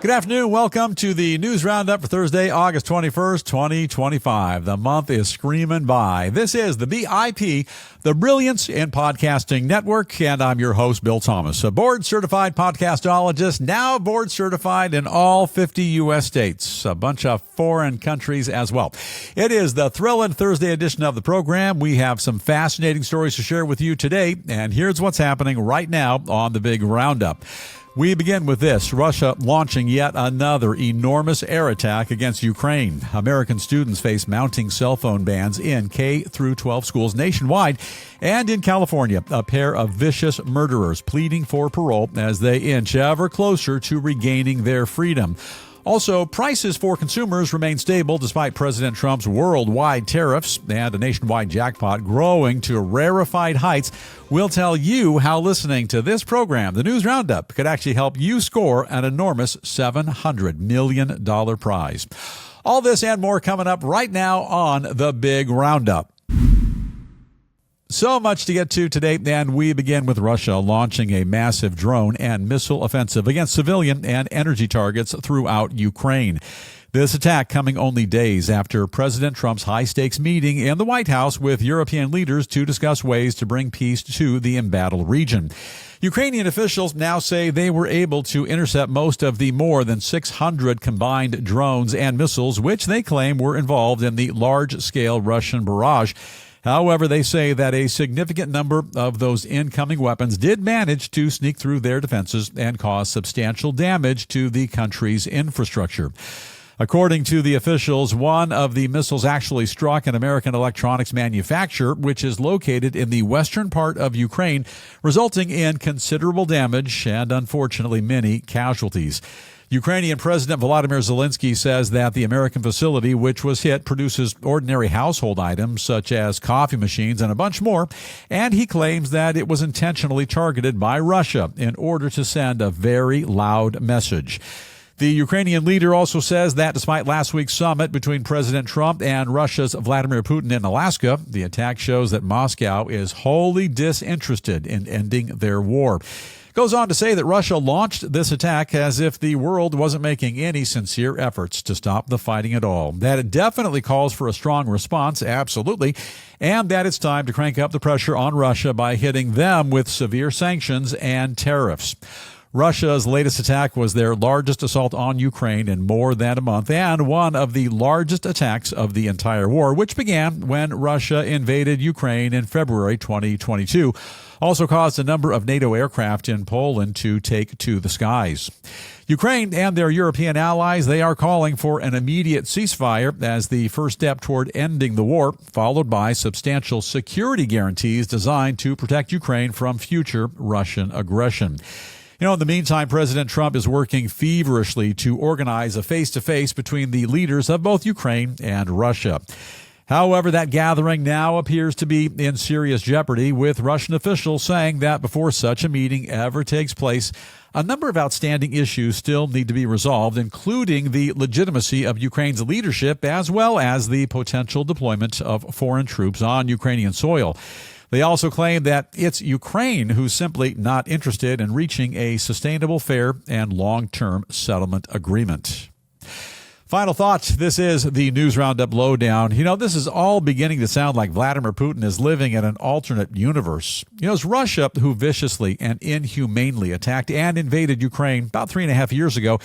Good afternoon. Welcome to the News Roundup for Thursday, August 21st, 2025. The month is screaming by. This is the BIP, the Brilliance in Podcasting Network, and I'm your host, Bill Thomas, a board-certified podcastologist, now board-certified in all 50 U.S. states, a bunch of foreign countries as well. It is the Thrilling Thursday edition of the program. We have some fascinating stories to share with you today, and here's what's happening right now on the big Roundup. We begin with this. Russia launching yet another enormous air attack against Ukraine. American students face mounting cell phone bans in K through 12 schools nationwide. And in California, a pair of vicious murderers pleading for parole as they inch ever closer to regaining their freedom. Also, prices for consumers remain stable despite President Trump's worldwide tariffs and a nationwide jackpot growing to rarefied heights. We'll tell you how listening to this program, the News Roundup, could actually help you score an enormous $700 million prize. All this and more coming up right now on the Big Roundup. So much to get to today, and we begin with Russia launching a massive drone and missile offensive against civilian and energy targets throughout Ukraine. This attack coming only days after President Trump's high-stakes meeting in the White House with European leaders to discuss ways to bring peace to the embattled region. Ukrainian officials now say they were able to intercept most of the more than 600 combined drones and missiles, which they claim were involved in the large-scale Russian barrage. However, they say that a significant number of those incoming weapons did manage to sneak through their defenses and cause substantial damage to the country's infrastructure. According to the officials, one of the missiles actually struck an American electronics manufacturer, which is located in the western part of Ukraine, resulting in considerable damage and, unfortunately, many casualties. Ukrainian President Volodymyr Zelensky says that the American facility, which was hit, produces ordinary household items such as coffee machines and a bunch more, and he claims that it was intentionally targeted by Russia in order to send a very loud message. The Ukrainian leader also says that despite last week's summit between President Trump and Russia's Vladimir Putin in Alaska, the attack shows that Moscow is wholly disinterested in ending their war. Goes on to say that Russia launched this attack as if the world wasn't making any sincere efforts to stop the fighting at all. That it definitely calls for a strong response, absolutely, and that it's time to crank up the pressure on Russia by hitting them with severe sanctions and tariffs. Russia's latest attack was their largest assault on Ukraine in more than a month and one of the largest attacks of the entire war, which began when Russia invaded Ukraine in February 2022. Also caused a number of NATO aircraft in Poland to take to the skies. Ukraine and their European allies, they are calling for an immediate ceasefire as the first step toward ending the war, followed by substantial security guarantees designed to protect Ukraine from future Russian aggression. In the meantime, President Trump is working feverishly to organize a face-to-face between the leaders of both Ukraine and Russia. However, that gathering now appears to be in serious jeopardy, with Russian officials saying that before such a meeting ever takes place, a number of outstanding issues still need to be resolved, including the legitimacy of Ukraine's leadership as well as the potential deployment of foreign troops on Ukrainian soil. They also claim that it's Ukraine who's simply not interested in reaching a sustainable, fair, and long-term settlement agreement. Final thoughts. This is the News Roundup Lowdown. This is all beginning to sound like Vladimir Putin is living in an alternate universe. It's Russia who viciously and inhumanely attacked and invaded Ukraine about 3.5 years ago.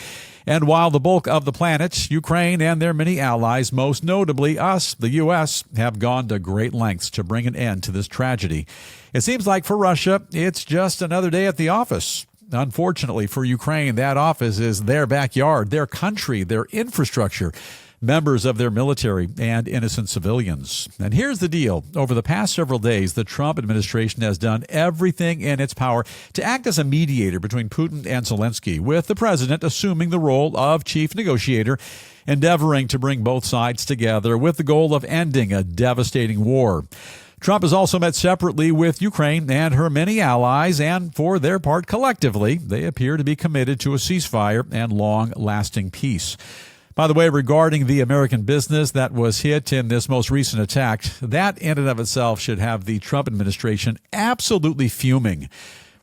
And while the bulk of the planet, Ukraine and their many allies, most notably us, the U.S., have gone to great lengths to bring an end to this tragedy, it seems like for Russia, it's just another day at the office. Unfortunately for Ukraine, that office is their backyard, their country, their infrastructure, members of their military, and innocent civilians. And here's the deal. Over the past several days, the Trump administration has done everything in its power to act as a mediator between Putin and Zelensky, with the president assuming the role of chief negotiator, endeavoring to bring both sides together with the goal of ending a devastating war. Trump has also met separately with Ukraine and her many allies, and for their part collectively, they appear to be committed to a ceasefire and long-lasting peace. By the way, regarding the American business that was hit in this most recent attack, that in and of itself should have the Trump administration absolutely fuming.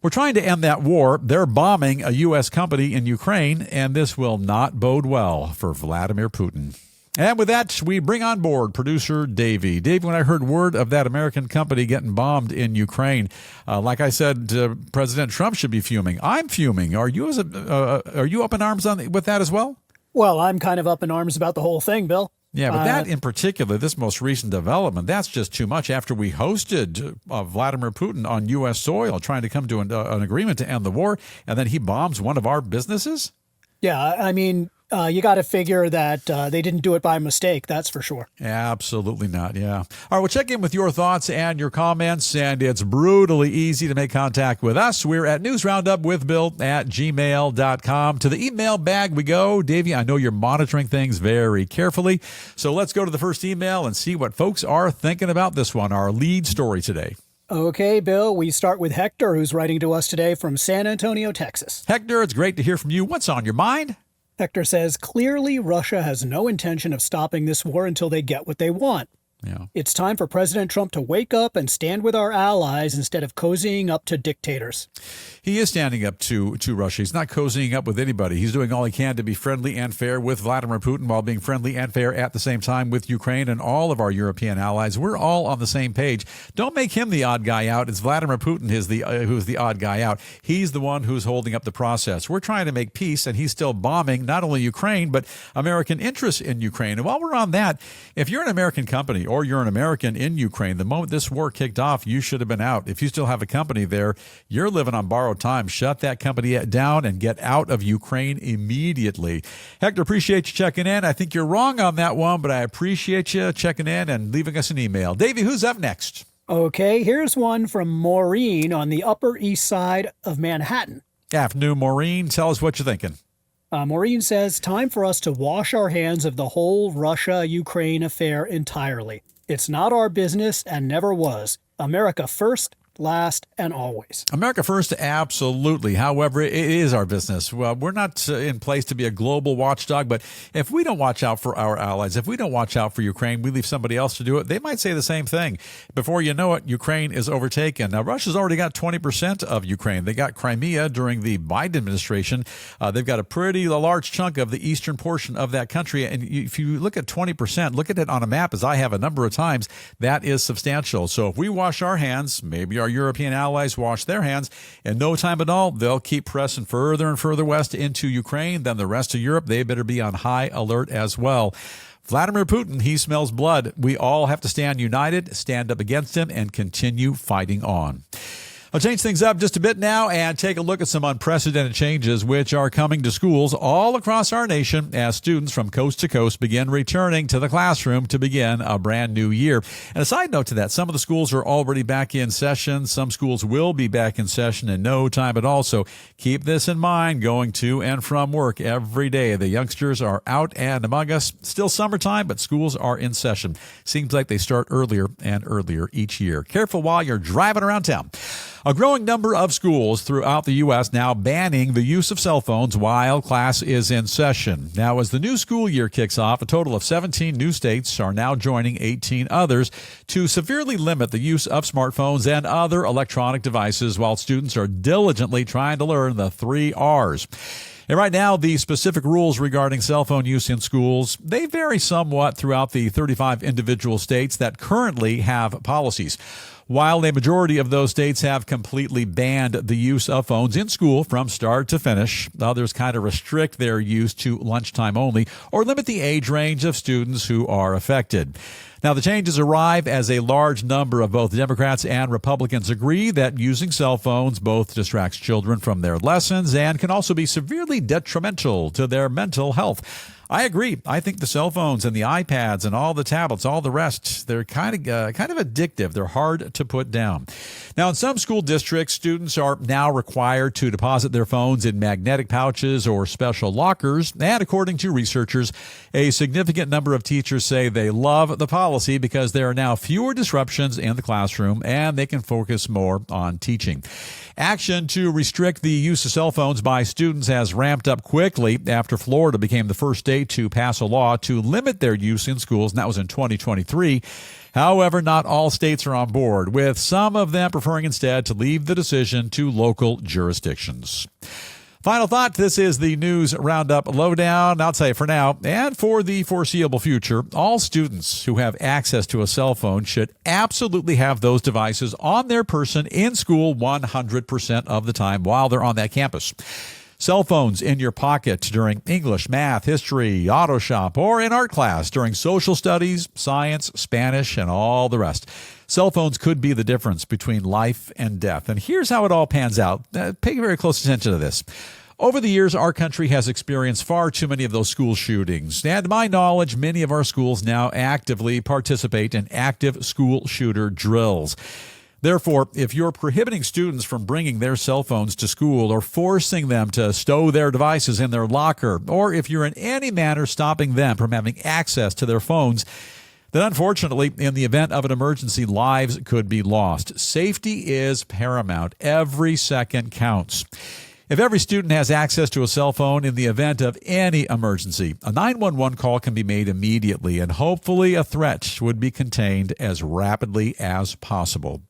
We're trying to end that war. They're bombing a U.S. company in Ukraine, and this will not bode well for Vladimir Putin. And with that, we bring on board producer Davey. Dave, when I heard word of that American company getting bombed in Ukraine, like I said, President Trump should be fuming. I'm fuming. Are you up in arms with that as well? Well, I'm kind of up in arms about the whole thing, Bill. Yeah, but that in particular, this most recent development, that's just too much after we hosted Vladimir Putin on U.S. soil trying to come to an agreement to end the war, and then he bombs one of our businesses? Yeah, I mean, you got to figure that they didn't do it by mistake, that's for sure. Absolutely not, yeah. All right, we'll check in with your thoughts and your comments, and it's brutally easy to make contact with us. We're at newsroundupwithbill@gmail.com. To the email bag we go. Davey, I know you're monitoring things very carefully, so let's go to the first email and see what folks are thinking about this one, our lead story today. Okay, Bill, we start with Hector, who's writing to us today from San Antonio, Texas. Hector, it's great to hear from you. What's on your mind? Hector says, clearly Russia has no intention of stopping this war until they get what they want. Yeah. It's time for President Trump to wake up and stand with our allies instead of cozying up to dictators. He is standing up to Russia. He's not cozying up with anybody. He's doing all he can to be friendly and fair with Vladimir Putin while being friendly and fair at the same time with Ukraine and all of our European allies. We're all on the same page. Don't make him the odd guy out. It's Vladimir Putin who's the odd guy out. He's the one who's holding up the process. We're trying to make peace, and he's still bombing not only Ukraine, but American interests in Ukraine. And while we're on that, if you're an American company or you're an American in Ukraine, the moment this war kicked off, you should have been out. If you still have a company there, you're living on borrowed time. Shut that company down and get out of Ukraine immediately. Hector, appreciate you checking in. I think you're wrong on that one, but I appreciate you checking in and leaving us an email. Davey, who's up next? Okay, here's one from Maureen on the Upper East Side of Manhattan. Afternoon, Maureen. Tell us what you're thinking. Maureen says, time for us to wash our hands of the whole Russia-Ukraine affair entirely. It's not our business and never was. America first, last, and always. America first, absolutely. However, it is our business. Well, we're not in place to be a global watchdog, but if we don't watch out for our allies, if we don't watch out for Ukraine, we leave somebody else to do it, they might say the same thing. Before you know it, Ukraine is overtaken. Now, Russia's already got 20% of Ukraine. They got Crimea during the Biden administration. They've got a large chunk of the eastern portion of that country. And if you look at 20%, look at it on a map, as I have a number of times, that is substantial. So if we wash our hands, maybe our European allies wash their hands, in no time at all, they'll keep pressing further and further west into Ukraine. Then the rest of Europe, they better be on high alert as well. Vladimir Putin, he smells blood. We all have to stand united, stand up against him, and continue fighting on. I'll change things up just a bit now and take a look at some unprecedented changes which are coming to schools all across our nation as students from coast to coast begin returning to the classroom to begin a brand new year. And a side note to that, some of the schools are already back in session. Some schools will be back in session in no time at all. So keep this in mind going to and from work every day. The youngsters are out and among us. Still summertime, but schools are in session. Seems like they start earlier and earlier each year. Careful while you're driving around town. A growing number of schools throughout the U.S. now banning the use of cell phones while class is in session. Now, as the new school year kicks off, a total of 17 new states are now joining 18 others to severely limit the use of smartphones and other electronic devices while students are diligently trying to learn the 3 R's. And right now, the specific rules regarding cell phone use in schools, they vary somewhat throughout the 35 individual states that currently have policies. While a majority of those states have completely banned the use of phones in school from start to finish, others kind of restrict their use to lunchtime only or limit the age range of students who are affected. Now, the changes arrive as a large number of both Democrats and Republicans agree that using cell phones both distracts children from their lessons and can also be severely detrimental to their mental health. I agree. I think the cell phones and the iPads and all the tablets, all the rest, they're kind of addictive. They're hard to put down. Now, in some school districts, students are now required to deposit their phones in magnetic pouches or special lockers. And according to researchers, a significant number of teachers say they love the policy because there are now fewer disruptions in the classroom and they can focus more on teaching. Action to restrict the use of cell phones by students has ramped up quickly after Florida became the first state to pass a law to limit their use in schools, and that was in 2023. However, not all states are on board, with some of them preferring instead to leave the decision to local jurisdictions. Final thought, this is the News Roundup Lowdown. I'll tell you for now, and for the foreseeable future, all students who have access to a cell phone should absolutely have those devices on their person in school 100% of the time while they're on that campus. Cell phones in your pocket during English, math, history, auto shop, or in art class during social studies, science, Spanish, and all the rest. Cell phones could be the difference between life and death. And here's how it all pans out. Pay very close attention to this. Over the years, our country has experienced far too many of those school shootings. And to my knowledge, many of our schools now actively participate in active school shooter drills. Therefore, if you're prohibiting students from bringing their cell phones to school or forcing them to stow their devices in their locker, or if you're in any manner stopping them from having access to their phones, then unfortunately, in the event of an emergency, lives could be lost. Safety is paramount. Every second counts. If every student has access to a cell phone in the event of any emergency, a 911 call can be made immediately, and hopefully a threat would be contained as rapidly as possible.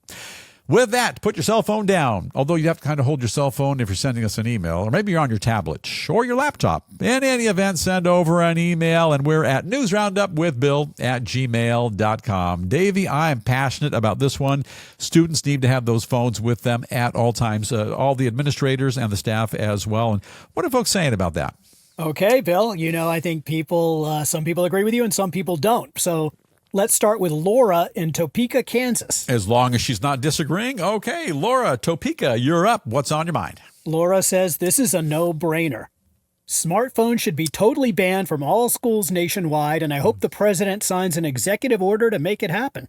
With that, put your cell phone down, although you have to kind of hold your cell phone if you're sending us an email, or maybe you're on your tablet or your laptop. In any event, send over an email, and we're at newsroundupwithbill@gmail.com. Davey, I'm passionate about this one. Students need to have those phones with them at all times, all the administrators and the staff as well. And what are folks saying about that? Okay, Bill, I think some people agree with you and some people don't. So let's start with Laura in Topeka, Kansas. As long as she's not disagreeing. Okay, Laura, Topeka, you're up. What's on your mind? Laura says this is a no-brainer. Smartphones should be totally banned from all schools nationwide, and I hope the president signs an executive order to make it happen.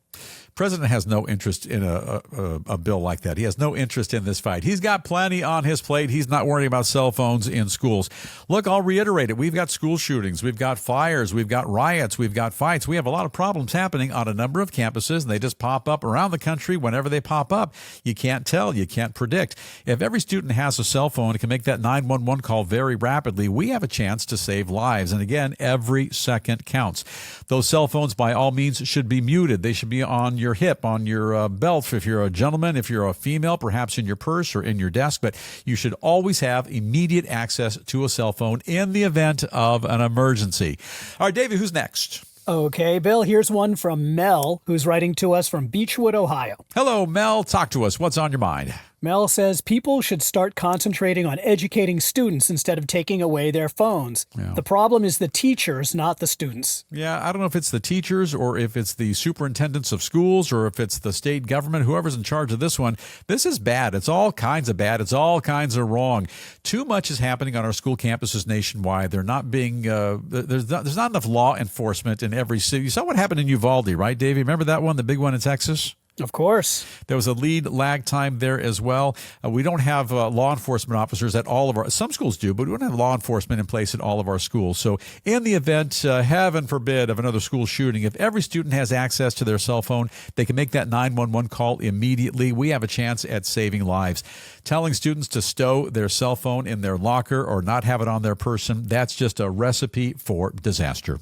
President has no interest in a bill like that. He has no interest in this fight. He's got plenty on his plate. He's not worrying about cell phones in schools. Look, I'll reiterate it. We've got school shootings. We've got fires. We've got riots. We've got fights. We have a lot of problems happening on a number of campuses, and they just pop up around the country whenever they pop up. You can't tell. You can't predict. If every student has a cell phone and can make that 911 call very rapidly, we have a chance to save lives. And again, every second counts. Those cell phones, by all means, should be muted. They should be on your hip, on your belt. If you're a gentleman, if you're a female, perhaps in your purse or in your desk. But you should always have immediate access to a cell phone in the event of an emergency. All right, Davey, who's next? Okay, Bill, here's one from Mel, who's writing to us from Beechwood, Ohio. Hello, Mel. Talk to us. What's on your mind? Mel says people should start concentrating on educating students instead of taking away their phones. Yeah. The problem is the teachers, not the students. Yeah, I don't know if it's the teachers or if it's the superintendents of schools or if it's the state government, whoever's in charge of this one. This is bad. It's all kinds of bad. It's all kinds of wrong. Too much is happening on our school campuses nationwide. They're not being, there's not enough law enforcement in every city. You saw what happened in Uvalde, right, Davey? Remember that one, the big one in Texas? Of course. There was a lead lag time there as well. We don't have law enforcement officers at all of our, some schools do, but we don't have law enforcement in place at all of our schools. So in the event, heaven forbid, of another school shooting, if every student has access to their cell phone, they can make that 911 call immediately. We have a chance at saving lives. Telling students to stow their cell phone in their locker or not have it on their person, that's just a recipe for disaster.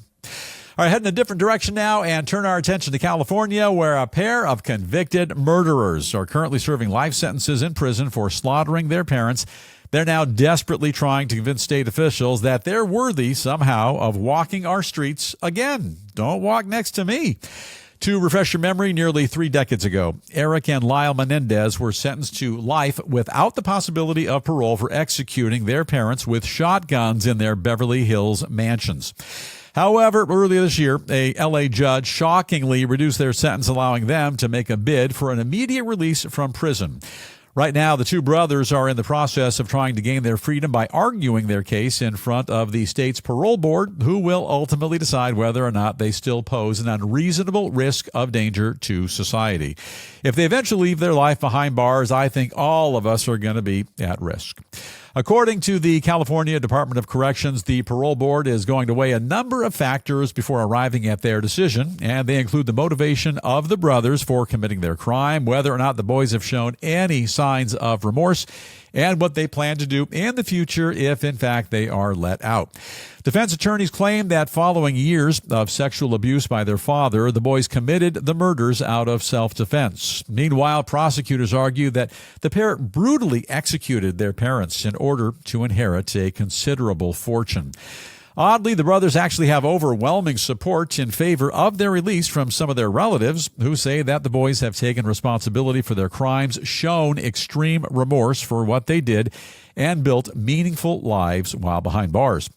All right, heading a different direction now and turn our attention to California, where a pair of convicted murderers are currently serving life sentences in prison for slaughtering their parents. They're now desperately trying to convince state officials that they're worthy somehow of walking our streets again. Don't walk next to me. To refresh your memory, nearly 3 decades ago, Eric and Lyle Menendez were sentenced to life without the possibility of parole for executing their parents with shotguns in their Beverly Hills mansions. However, earlier this year, a L.A. judge shockingly reduced their sentence, allowing them to make a bid for an immediate release from prison. Right now, the two brothers are in the process of trying to gain their freedom by arguing their case in front of the state's parole board, who will ultimately decide whether or not they still pose an unreasonable risk of danger to society. If they eventually leave their life behind bars, I think all of us are going to be at risk. According to the California Department of Corrections, the parole board is going to weigh a number of factors before arriving at their decision, and they include the motivation of the brothers for committing their crime, whether or not the boys have shown any signs of remorse, and what they plan to do in the future if, in fact, they are let out. Defense attorneys claim that following years of sexual abuse by their father, the boys committed the murders out of self-defense. Meanwhile, prosecutors argue that the pair brutally executed their parents in order to inherit a considerable fortune. Oddly, the brothers actually have overwhelming support in favor of their release from some of their relatives, who say that the boys have taken responsibility for their crimes, shown extreme remorse for what they did, and built meaningful lives while behind bars.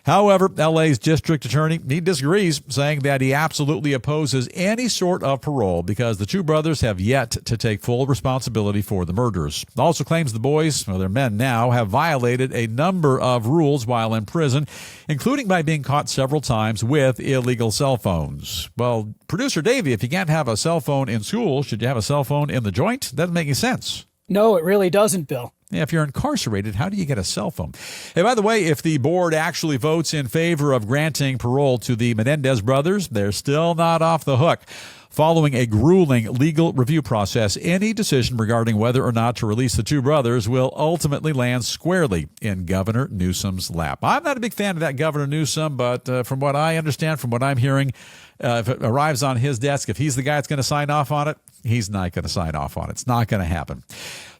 However, LA's district attorney, he disagrees, saying that he absolutely opposes any sort of parole because the two brothers have yet to take full responsibility for the murders. Also claims the boys, well, they're men now, have violated a number of rules while in prison, including by being caught several times with illegal cell phones. Well, producer Davey, if you can't have a cell phone in school, should you have a cell phone in the joint? Doesn't make any sense. No, it really doesn't, Bill. Yeah, if you're incarcerated, how do you get a cell phone? Hey, by the way, if the board actually votes in favor of granting parole to the Menendez brothers, they're still not off the hook. Following a grueling legal review process, any decision regarding whether or not to release the two brothers will ultimately land squarely in Governor Newsom's lap. I'm not a big fan of that Governor Newsom, but from what I understand, from what I'm hearing, if it arrives on his desk, if he's the guy that's going to sign off on it, he's not going to sign off on it. It's not going to happen.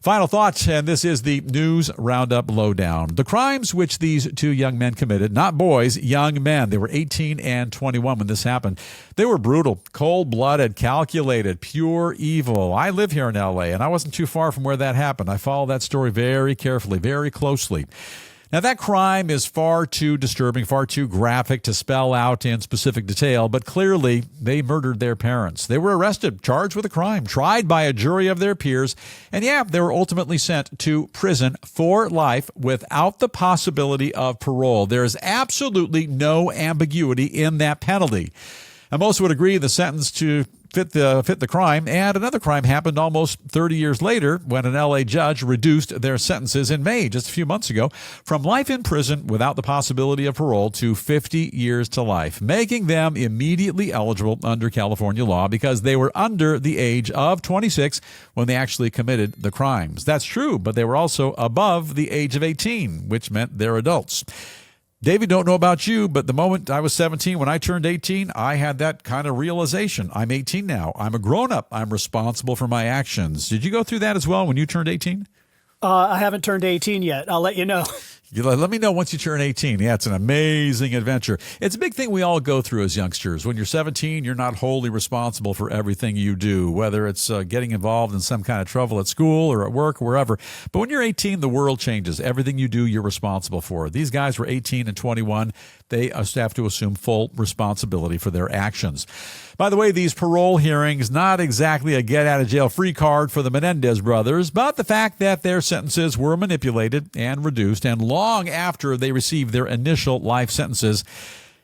Final thoughts, and this is the News Roundup Lowdown. The crimes which these two young men committed, not boys, young men, they were 18 and 21 when this happened. They were brutal, cold-blooded, calculated, pure evil. I live here in L.A., and I wasn't too far from where that happened. I followed that story very carefully, very closely. Now, that crime is far too disturbing, far too graphic to spell out in specific detail, but clearly they murdered their parents. They were arrested, charged with a crime, tried by a jury of their peers, and they were ultimately sent to prison for life without the possibility of parole. There is absolutely no ambiguity in that penalty. And most would agree the sentence to fit the crime, and another crime happened almost 30 years later when an L.A. judge reduced their sentences in May, just a few months ago, from life in prison without the possibility of parole to 50 years to life, making them immediately eligible under California law because they were under the age of 26 when they actually committed the crimes. That's true, but they were also above the age of 18, which meant they're adults. David, don't know about you, but the moment I was 17, when I turned 18, I had that kind of realization. I'm 18 now. I'm a grown-up. I'm responsible for my actions. Did you go through that as well when you turned 18? I haven't turned 18 yet. I'll let you know. Let me know once you turn 18. Yeah, it's an amazing adventure. It's a big thing we all go through as youngsters. When you're 17, you're not wholly responsible for everything you do, whether it's getting involved in some kind of trouble at school or at work or wherever. But when you're 18, the world changes. Everything you do, you're responsible for. These guys were 18 and 21. They have to assume full responsibility for their actions. By the way, these parole hearings, not exactly a get-out-of-jail-free card for the Menendez brothers, but the fact that their sentences were manipulated and reduced, and long after they received their initial life sentences,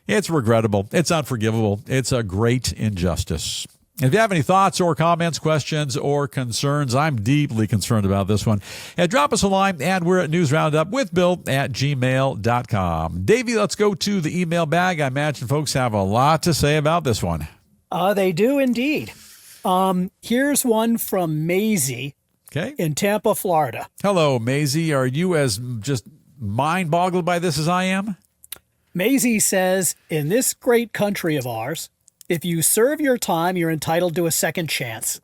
it's regrettable. It's unforgivable. It's a great injustice. If you have any thoughts or comments, questions, or concerns, I'm deeply concerned about this one. Drop us a line, and we're at newsroundup@gmail.com. Davey, let's go to the email bag. I imagine folks have a lot to say about this one. They do indeed. Here's one from Maisie in Tampa, Florida. Hello, Maisie. Are you as just mind-boggled by this as I am? Maisie says, in this great country of ours, if you serve your time, you're entitled to a second chance.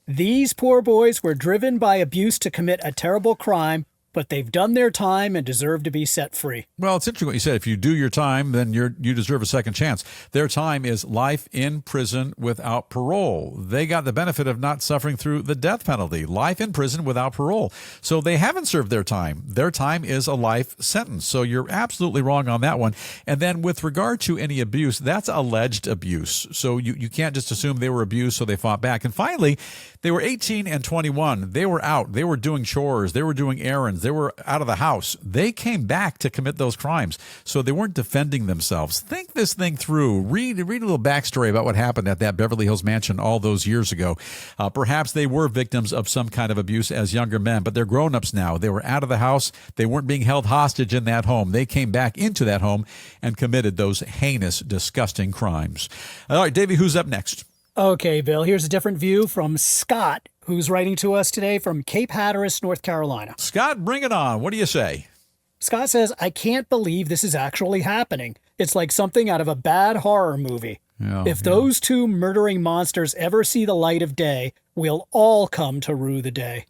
These poor boys were driven by abuse to commit a terrible crime, but they've done their time and deserve to be set free. Well, it's interesting what you said. If you do your time, then you deserve a second chance. Their time is life in prison without parole. They got the benefit of not suffering through the death penalty. Life in prison without parole. So they haven't served their time. Their time is a life sentence. So you're absolutely wrong on that one. And then with regard to any abuse, that's alleged abuse. So you can't just assume they were abused, so they fought back. And finally, They were 18 and 21. They were out. They were doing chores. They were doing errands. They were out of the house. They came back to commit those crimes. So they weren't defending themselves. Think this thing through. Read a little backstory about what happened at that Beverly Hills mansion all those years ago. Perhaps they were victims of some kind of abuse as younger men, but they're grown-ups now. They were out of the house. They weren't being held hostage in that home. They came back into that home and committed those heinous, disgusting crimes. All right, Davey, who's up next? Okay, Bill, here's a different view from Scott, who's writing to us today from Cape Hatteras, North Carolina. Scott, bring it on. What do you say? Scott says, I can't believe this is actually happening. It's like something out of a bad horror movie. If those two murdering monsters ever see the light of day, we'll all come to rue the day.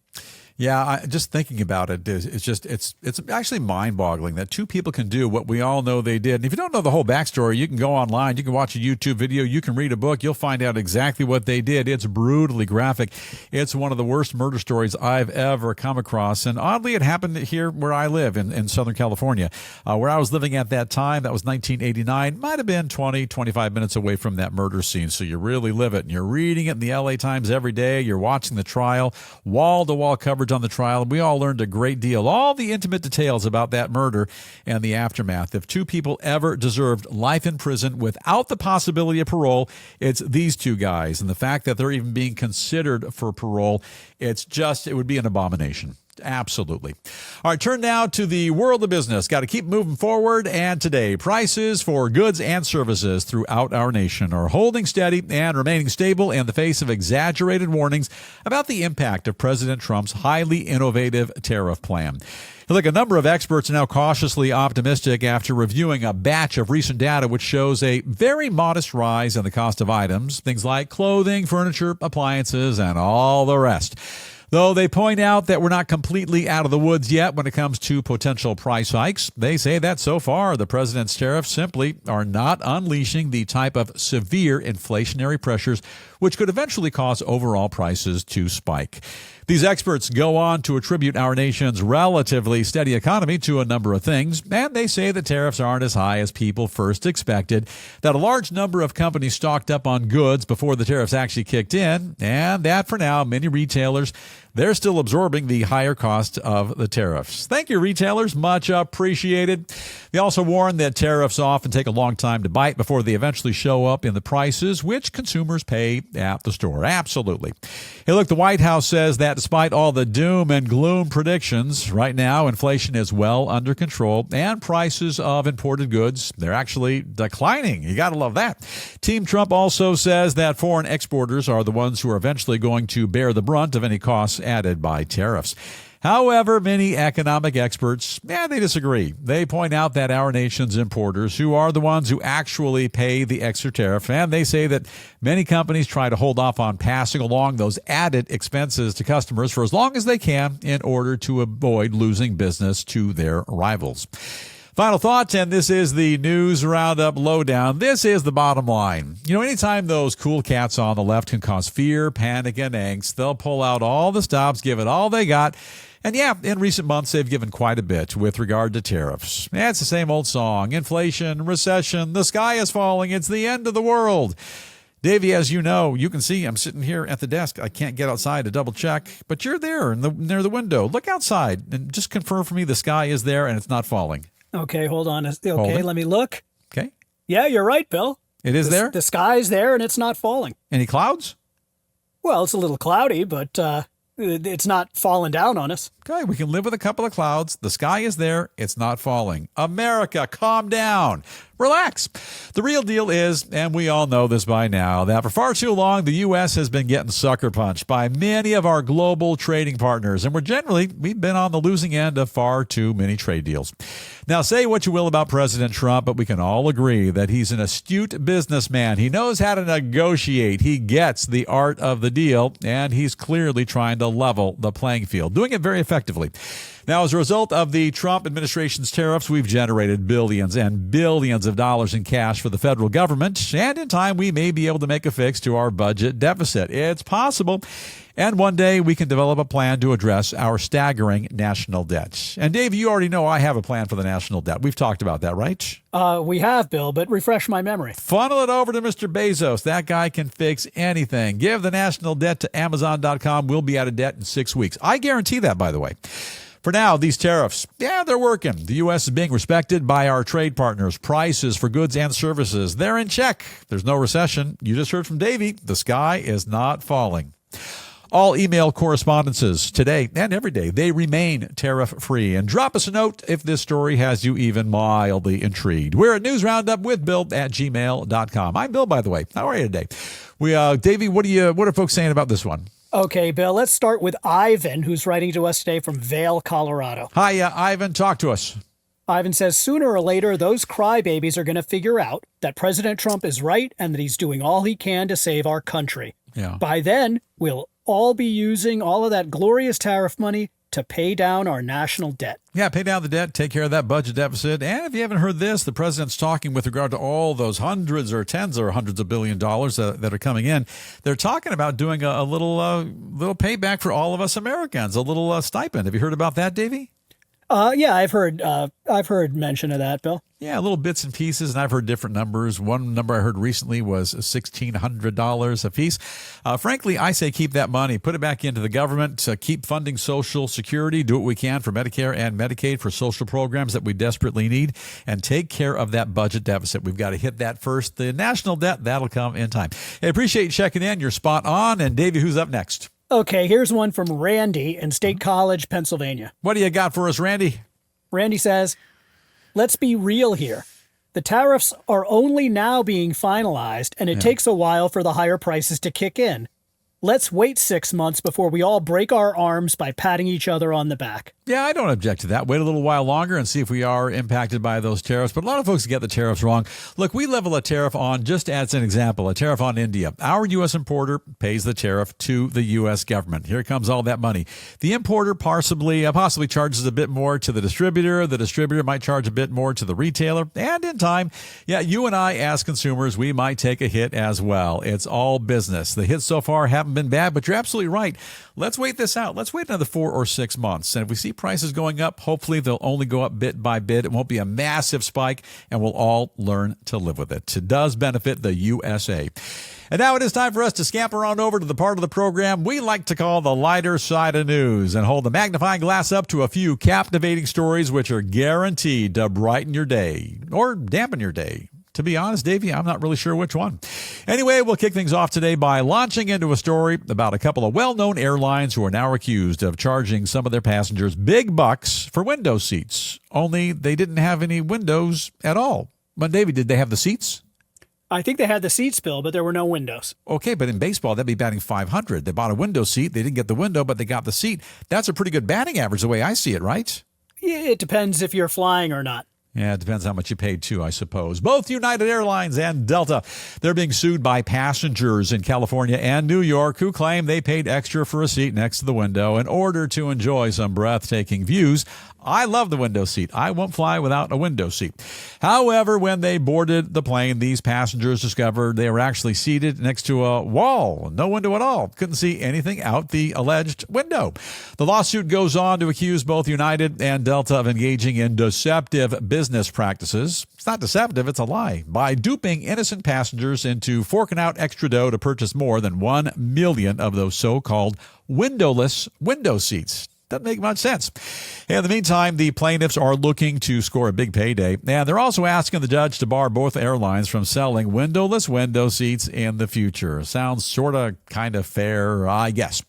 Yeah, just thinking about it, it's actually mind-boggling that two people can do what we all know they did. And if you don't know the whole backstory, you can go online, you can watch a YouTube video, you can read a book, you'll find out exactly what they did. It's brutally graphic. It's one of the worst murder stories I've ever come across. And oddly, it happened here where I live in Southern California, where I was living at that time. That was 1989. Might have been 20, 25 minutes away from that murder scene. So you really live it. And you're reading it in the LA Times every day. You're watching the trial, wall-to-wall coverage on the trial. We all learned a great deal, all the intimate details about that murder and the aftermath. If two people ever deserved life in prison without the possibility of parole, it's these two guys. And the fact that they're even being considered for parole, it would be an abomination. Absolutely. All right, turn now to the world of business. Got to keep moving forward. And today, prices for goods and services throughout our nation are holding steady and remaining stable in the face of exaggerated warnings about the impact of President Trump's highly innovative tariff plan. Look, a number of experts are now cautiously optimistic after reviewing a batch of recent data which shows a very modest rise in the cost of items, things like clothing, furniture, appliances, and all the rest. Though they point out that we're not completely out of the woods yet when it comes to potential price hikes, they say that so far the president's tariffs simply are not unleashing the type of severe inflationary pressures which could eventually cause overall prices to spike. These experts go on to attribute our nation's relatively steady economy to a number of things, and they say the tariffs aren't as high as people first expected, that a large number of companies stocked up on goods before the tariffs actually kicked in, and that for now, many retailers, they're still absorbing the higher cost of the tariffs. Thank you, retailers. Much appreciated. They also warn that tariffs often take a long time to bite before they eventually show up in the prices which consumers pay at the store. Absolutely. Hey, look, the White House says that despite all the doom and gloom predictions, right now inflation is well under control and prices of imported goods, they're actually declining. You got to love that. Team Trump also says that foreign exporters are the ones who are eventually going to bear the brunt of any costs added by tariffs. However, many economic experts, they disagree. They point out that our nation's importers, who are the ones who actually pay the extra tariff, and they say that many companies try to hold off on passing along those added expenses to customers for as long as they can in order to avoid losing business to their rivals. Final thoughts, and this is the News Roundup Lowdown. This is the bottom line. Anytime those cool cats on the left can cause fear, panic, and angst, they'll pull out all the stops, give it all they got. And yeah, in recent months, they've given quite a bit with regard to tariffs. It's the same old song. Inflation, recession, the sky is falling, it's the end of the world. Davey, as you know, you can see I'm sitting here at the desk. I can't get outside to double check, but you're there near the window. Look outside and just confirm for me the sky is there and it's not falling. Okay, hold on. Okay, let me look. Okay. Yeah, you're right, Bill. It is there? The sky's there and it's not falling. Any clouds? Well, it's a little cloudy, but it's not falling down on us. Okay, we can live with a couple of clouds. The sky is there. It's not falling. America, calm down. Relax. The real deal is, and we all know this by now, that for far too long, the U.S. has been getting sucker punched by many of our global trading partners, and we've been on the losing end of far too many trade deals. Now, say what you will about President Trump, but we can all agree that he's an astute businessman. He knows how to negotiate. He gets the art of the deal, and he's clearly trying to level the playing field, doing it very effectively. Now, as a result of the Trump administration's tariffs, we've generated billions and billions of dollars in cash for the federal government, and in time we may be able to make a fix to our budget deficit. It's possible. And one day we can develop a plan to address our staggering national debt. And Dave, you already know I have a plan for the national debt. We've talked about that, right? We have, Bill, but refresh my memory. Funnel it over to Mr. Bezos. That guy can fix anything. Give the national debt to Amazon.com. We'll be out of debt in 6 weeks. I guarantee that, by the way. For now, these tariffs, they're working. The U.S. is being respected by our trade partners. Prices for goods and services, they're in check. There's no recession. You just heard from Davey. The sky is not falling. All email correspondences today and every day, they remain tariff-free. And drop us a note if this story has you even mildly intrigued. We're at News Roundup with Bill@gmail.com. I'm Bill, by the way. How are you today? Davey, what are folks saying about this one? Okay, Bill, let's start with Ivan, who's writing to us today from Vail, Colorado. Hi, Ivan. Talk to us. Ivan says, sooner or later, those crybabies are going to figure out that President Trump is right and that he's doing all he can to save our country. Yeah. By then, we'll all be using all of that glorious tariff money to pay down our national debt. Yeah, pay down the debt, take care of that budget deficit. And if you haven't heard this, the president's talking with regard to all those hundreds or tens or hundreds of billion dollars that are coming in. They're talking about doing a little payback for all of us Americans, a little stipend. Have you heard about that, Davey? Yeah, I've heard mention of that, Bill. Yeah, little bits and pieces, and I've heard different numbers. One number I heard recently was $1,600 a piece. Frankly, I say keep that money, put it back into the government, keep funding Social Security, do what we can for Medicare and Medicaid for social programs that we desperately need, and take care of that budget deficit. We've got to hit that first. The national debt, that'll come in time. Hey, appreciate you checking in. You're spot on. And Davey, who's up next? Okay, here's one from Randy in State College, Pennsylvania. What do you got for us, Randy? Randy says, let's be real here. The tariffs are only now being finalized, and it takes a while for the higher prices to kick in. Let's wait 6 months before we all break our arms by patting each other on the back. Yeah, I don't object to that. Wait a little while longer and see if we are impacted by those tariffs. But a lot of folks get the tariffs wrong. Look, we level a tariff on, just as an example, a tariff on India. Our U.S. importer pays the tariff to the U.S. government. Here comes all that money. The importer possibly charges a bit more to the distributor. The distributor might charge a bit more to the retailer. And in time, you and I as consumers, we might take a hit as well. It's all business. The hits so far haven't been bad, but you're absolutely right. Let's wait this out. Let's wait another 4 or 6 months. And if we see prices going up, hopefully they'll only go up bit by bit. It won't be a massive spike, and we'll all learn to live with it. It does benefit the USA. And now it is time for us to scamper on over to the part of the program we like to call the lighter side of news and hold the magnifying glass up to a few captivating stories which are guaranteed to brighten your day or dampen your day. To be honest, Davey, I'm not really sure which one. Anyway, we'll kick things off today by launching into a story about a couple of well-known airlines who are now accused of charging some of their passengers big bucks for window seats. Only they didn't have any windows at all. But Davey, did they have the seats? I think they had the seats, Bill, but there were no windows. Okay, but in baseball, that'd be batting 500. They bought a window seat. They didn't get the window, but they got the seat. That's a pretty good batting average the way I see it, right? Yeah, it depends if you're flying or not. Yeah, it depends how much you paid, too, I suppose. Both United Airlines and Delta, they're being sued by passengers in California and New York who claim they paid extra for a seat next to the window in order to enjoy some breathtaking views. I love the window seat. I won't fly without a window seat. However, when they boarded the plane, these passengers discovered they were actually seated next to a wall. No window at all. Couldn't see anything out the alleged window. The lawsuit goes on to accuse both United and Delta of engaging in deceptive business practices. It's not deceptive, it's a lie. By duping innocent passengers into forking out extra dough to purchase more than 1 million of those so-called windowless window seats. Doesn't make much sense. In the meantime, the plaintiffs are looking to score a big payday, and they're also asking the judge to bar both airlines from selling windowless window seats in the future. Sounds sort of kind of fair, I guess.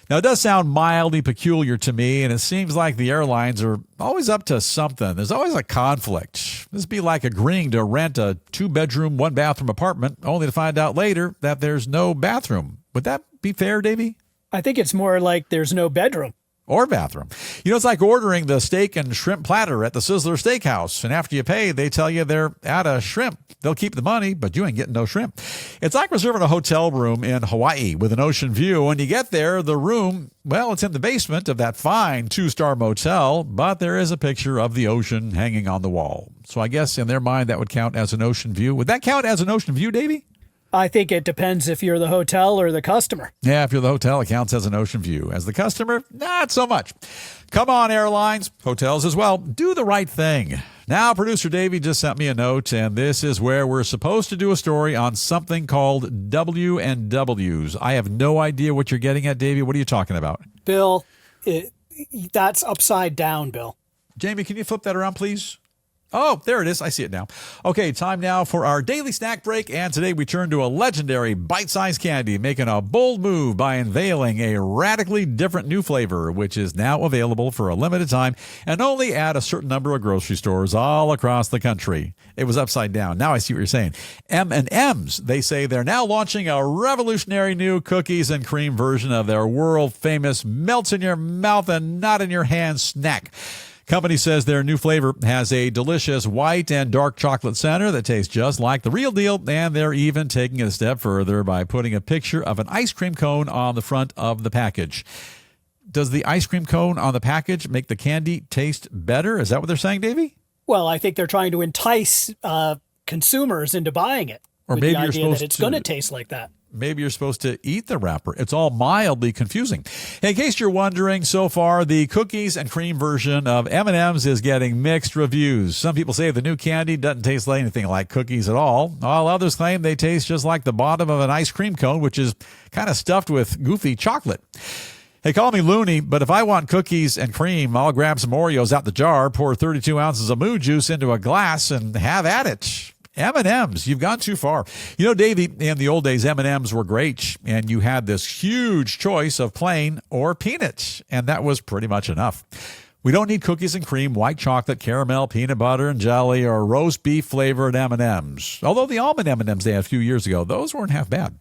Now, it does sound mildly peculiar to me, and it seems like the airlines are always up to something. There's always a conflict. This would be like agreeing to rent a 2-bedroom, 1-bathroom apartment, only to find out later that there's no bathroom. Would that be fair, Davey? I think it's more like there's no bedroom. or bathroom. It's like ordering the steak and shrimp platter at the Sizzler Steakhouse, and after you pay, they tell you they're out of shrimp. They'll keep the money, but you ain't getting no shrimp. It's like reserving a hotel room in Hawaii with an ocean view. When you get there, the room, well, it's in the basement of that fine 2-star motel, but there is a picture of the ocean hanging on the wall. So I guess in their mind, that would count as an ocean view. Would that count as an ocean view, Davey? I think it depends if you're the hotel or the customer. Yeah, if you're the hotel, it counts as an ocean view. As the customer, not so much. Come on, airlines, hotels as well. Do the right thing. Now, producer Davey just sent me a note, and this is where we're supposed to do a story on something called W&Ws. I have no idea what you're getting at, Davey. What are you talking about? Bill, that's upside down, Bill. Jamie, can you flip that around, please? Oh, there it is. I see it now. Okay, time now for our daily snack break. And today we turn to a legendary bite-sized candy, making a bold move by unveiling a radically different new flavor, which is now available for a limited time and only at a certain number of grocery stores all across the country. It was upside down. Now I see what you're saying. M&Ms, they say they're now launching a revolutionary new cookies and cream version of their world-famous melts in your mouth and not in your hand snack. Company says their new flavor has a delicious white and dark chocolate center that tastes just like the real deal, and they're even taking it a step further by putting a picture of an ice cream cone on the front of the package. Does the ice cream cone on the package make the candy taste better? Is that what they're saying, Davey? Well, I think they're trying to entice consumers into buying it. Or maybe you're supposed that it's going to taste like that. Maybe you're supposed to eat the wrapper. It's all mildly confusing. In case you're wondering, so far, the cookies and cream version of M&Ms is getting mixed reviews. Some people say the new candy doesn't taste like anything like cookies at all, while others claim they taste just like the bottom of an ice cream cone, which is kind of stuffed with goofy chocolate. Hey, call me loony, but if I want cookies and cream, I'll grab some Oreos out the jar, pour 32 ounces of moo juice into a glass, and have at it. M&Ms, you've gone too far. Davey, in the old days, M&Ms were great, and you had this huge choice of plain or peanut, and that was pretty much enough. We don't need cookies and cream, white chocolate, caramel, peanut butter, and jelly, or roast beef flavored M&Ms. Although the almond M&Ms they had a few years ago, those weren't half bad.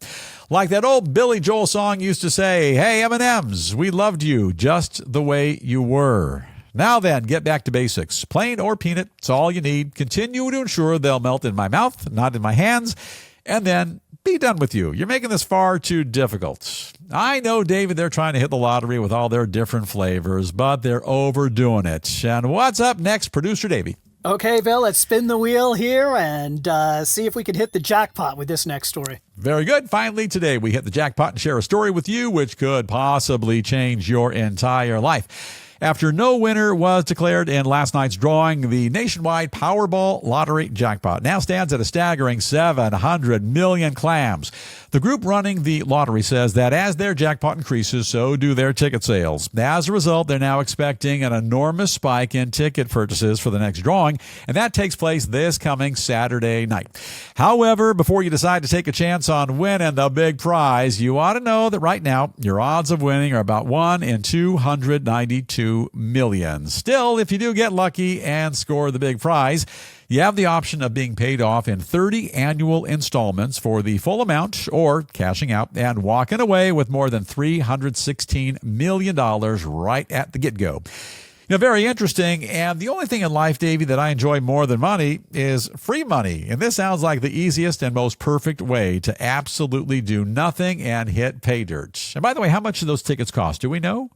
Like that old Billy Joel song used to say, "Hey, M&Ms, we loved you just the way you were." Now then, get back to basics. Plain or peanut, it's all you need. Continue to ensure they'll melt in my mouth, not in my hands, and then be done with you. You're making this far too difficult. I know, David, they're trying to hit the lottery with all their different flavors, but they're overdoing it. And what's up next, producer Davey? Okay, Bill, let's spin the wheel here and see if we can hit the jackpot with this next story. Very good. Finally, today we hit the jackpot and share a story with you which could possibly change your entire life. After no winner was declared in last night's drawing, the nationwide Powerball lottery jackpot now stands at a staggering 700 million clams. The group running the lottery says that as their jackpot increases, so do their ticket sales. As a result, they're now expecting an enormous spike in ticket purchases for the next drawing, and that takes place this coming Saturday night. However, before you decide to take a chance on winning the big prize, you ought to know that right now, your odds of winning are about 1 in 292 million. Still, if you do get lucky and score the big prize, you have the option of being paid off in 30 annual installments for the full amount or cashing out and walking away with more than $316 million right at the get-go. Very interesting. And the only thing in life, Davey, that I enjoy more than money is free money. And this sounds like the easiest and most perfect way to absolutely do nothing and hit pay dirt. And by the way, how much do those tickets cost? Do we know?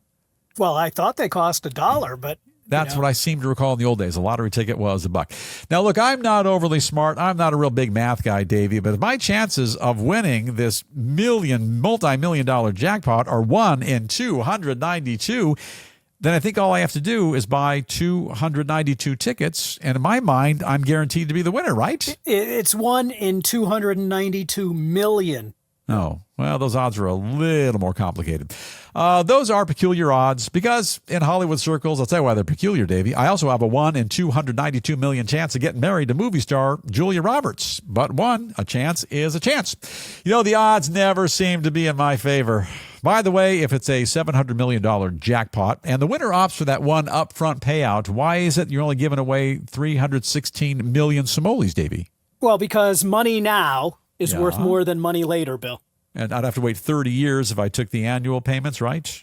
Well, I thought they cost $1, but that's what I seem to recall in the old days. A lottery ticket was $1. Now, look, I'm not overly smart. I'm not a real big math guy, Davey, but if my chances of winning this multi-million dollar jackpot are 1 in 292, then I think all I have to do is buy 292 tickets, and in my mind, I'm guaranteed to be the winner, right? It's 1 in 292 million. Oh, well, those odds are a little more complicated. Those are peculiar odds because in Hollywood circles, I'll tell you why they're peculiar, Davey. I also have a 1 in 292 million chance of getting married to movie star Julia Roberts. But a chance is a chance. The odds never seem to be in my favor. By the way, if it's a $700 million jackpot and the winner opts for that one upfront payout, why is it you're only giving away 316 million simoleons, Davey? Well, because money now is worth more than money later, Bill. And I'd have to wait 30 years if I took the annual payments, right?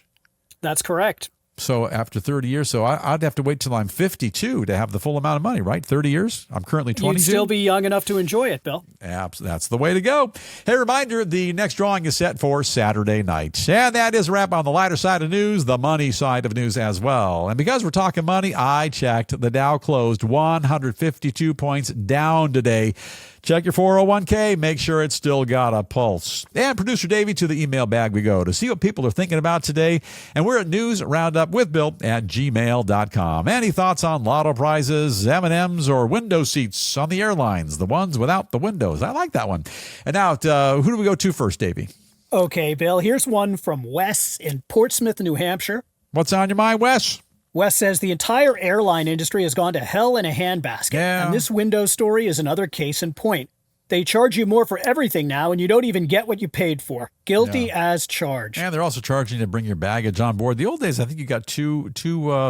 That's correct. So after 30 years, so I'd have to wait till I'm 52 to have the full amount of money, right? 30 years? I'm currently 22. You'd still be young enough to enjoy it, Bill. That's the way to go. Hey, reminder, the next drawing is set for Saturday night. And that is a wrap on the lighter side of news, the money side of news as well. And because we're talking money, I checked. The Dow closed 152 points down today. Check your 401k. Make sure it's still got a pulse. And producer Davey, to the email bag we go to see what people are thinking about today. And we're at newsroundup@gmail.com. Any thoughts on lotto prizes, M&Ms, or window seats on the airlines, the ones without the windows? I like that one. And now, who do we go to first, Davey? Okay, Bill, here's one from Wes in Portsmouth, New Hampshire. What's on your mind, Wes? Wes says the entire airline industry has gone to hell in a handbasket. Yeah. And this window story is another case in point. They charge you more for everything now, and you don't even get what you paid for. Guilty as charged. And they're also charging you to bring your baggage on board. The old days, I think you got two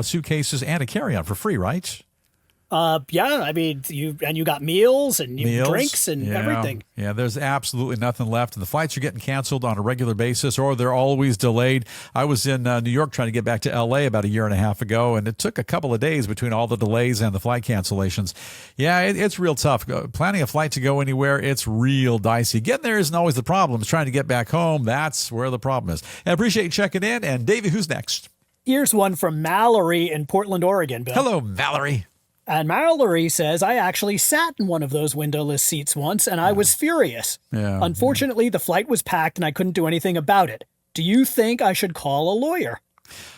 suitcases and a carry-on for free, right? Yeah, I mean, you got meals and drinks and everything. Yeah, there's absolutely nothing left. And the flights are getting canceled on a regular basis, or they're always delayed. I was in New York trying to get back to L.A. about a year and a half ago, and it took a couple of days between all the delays and the flight cancellations. Yeah, it's real tough. Planning a flight to go anywhere, it's real dicey. Getting there isn't always the problem. It's trying to get back home. That's where the problem is. I appreciate you checking in. And Davey, who's next? Here's one from Mallory in Portland, Oregon, Bill. Hello, Mallory. And Mallory says, I actually sat in one of those windowless seats once, and I was furious. Yeah. Unfortunately, the flight was packed, and I couldn't do anything about it. Do you think I should call a lawyer?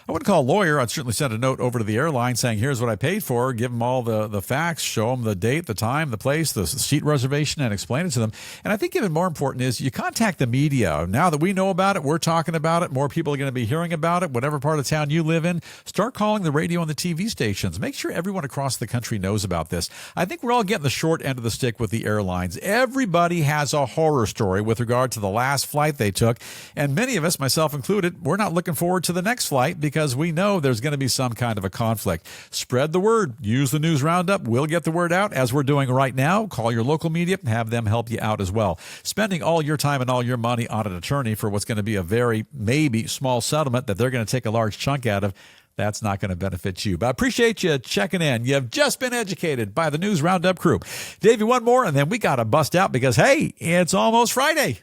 I wouldn't call a lawyer. I'd certainly send a note over to the airline saying, here's what I paid for, give them all the facts, show them the date, the time, the place, the seat reservation, and explain it to them. And I think even more important is you contact the media. Now that we know about it, we're talking about it, more people are going to be hearing about it, whatever part of town you live in. Start calling the radio and the TV stations. Make sure everyone across the country knows about this. I think we're all getting the short end of the stick with the airlines. Everybody has a horror story with regard to the last flight they took. And many of us, myself included, we're not looking forward to the next flight because we know there's going to be some kind of a conflict. Spread the word. Use the News Roundup. We'll get the word out as we're doing right now. Call your local media and have them help you out as well. Spending all your time and all your money on an attorney for what's going to be a very maybe small settlement that they're going to take a large chunk out of, that's not going to benefit you. But I appreciate you checking in. You've just been educated by the News Roundup crew. Davey, one more, and then we got to bust out because, hey, it's almost Friday.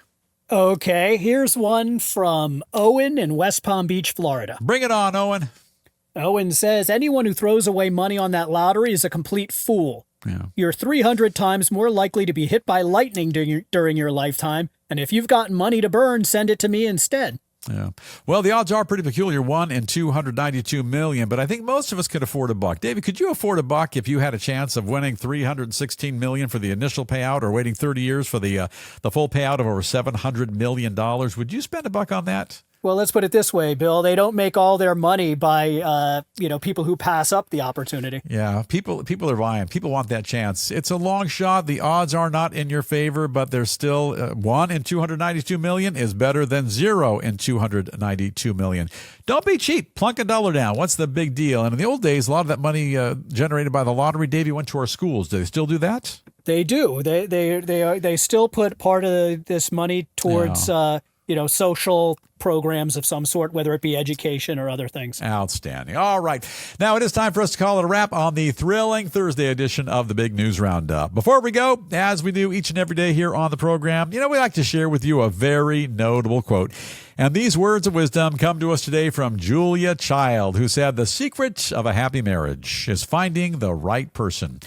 Okay, here's one from Owen in West Palm Beach, Florida. Bring it on, Owen. Owen says, anyone who throws away money on that lottery is a complete fool. Yeah. You're 300 times more likely to be hit by lightning during your lifetime, and if you've got money to burn, send it to me instead. Yeah. Well, the odds are pretty peculiar, 1 in 292 million, but I think most of us could afford a buck. David, could you afford a buck if you had a chance of winning 316 million for the initial payout or waiting 30 years for the full payout of over $700 million? Would you spend a buck on that? Well, let's put it this way, Bill. They don't make all their money by, people who pass up the opportunity. Yeah, people are buying. People want that chance. It's a long shot. The odds are not in your favor, but there's still 1 in 292 million is better than 0 in 292 million. Don't be cheap. Plunk a dollar down. What's the big deal? And in the old days, a lot of that money generated by the lottery, Davey, went to our schools. Do they still do that? They do. They still put part of this money towards social programs of some sort, whether it be education or other things. Outstanding. All right. Now it is time for us to call it a wrap on the thrilling Thursday edition of the Big News Roundup. Before we go, as we do each and every day here on the program, we like to share with you a very notable quote. And these words of wisdom come to us today from Julia Child, who said, "The secret of a happy marriage is finding the right person.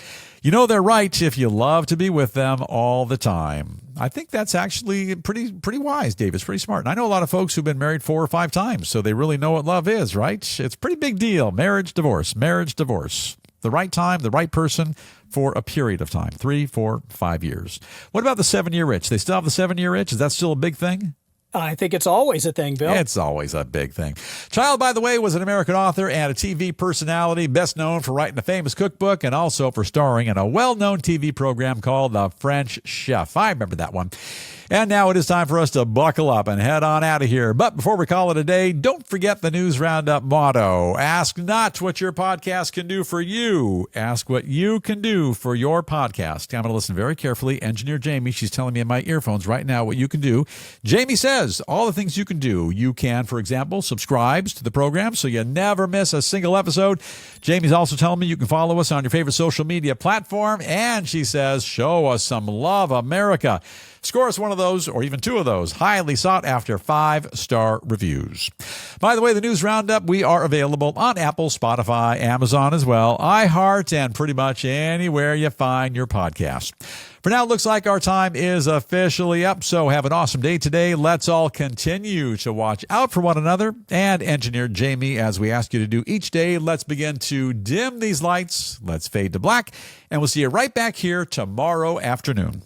You know they're right if you love to be with them all the time." I think that's actually pretty wise, Dave. It's pretty smart. And I know a lot of folks who've been married 4 or 5 times, so they really know what love is, right? It's a pretty big deal. Marriage, divorce. The right time, the right person for a period of time, 3, 4, 5 years. What about the 7-year itch? They still have the 7-year itch? Is that still a big thing? I think it's always a thing, Bill. It's always a big thing. Child, by the way, was an American author and a TV personality, best known for writing a famous cookbook and also for starring in a well-known TV program called The French Chef. I remember that one. And now it is time for us to buckle up and head on out of here. But before we call it a day, don't forget the News Roundup motto. Ask not what your podcast can do for you. Ask what you can do for your podcast. I'm going to listen very carefully. Engineer Jamie, she's telling me in my earphones right now what you can do. Jamie says all the things you can do. You can, for example, subscribe to the program so you never miss a single episode. Jamie's also telling me you can follow us on your favorite social media platform. And she says, show us some love, America. Score us one of those or even two of those highly sought after 5-star reviews. By the way, the News Roundup, we are available on Apple, Spotify, Amazon as well, iHeart, and pretty much anywhere you find your podcast. For now, it looks like our time is officially up, so have an awesome day today. Let's all continue to watch out for one another. And Engineer Jamie, as we ask you to do each day, let's begin to dim these lights. Let's fade to black, and we'll see you right back here tomorrow afternoon.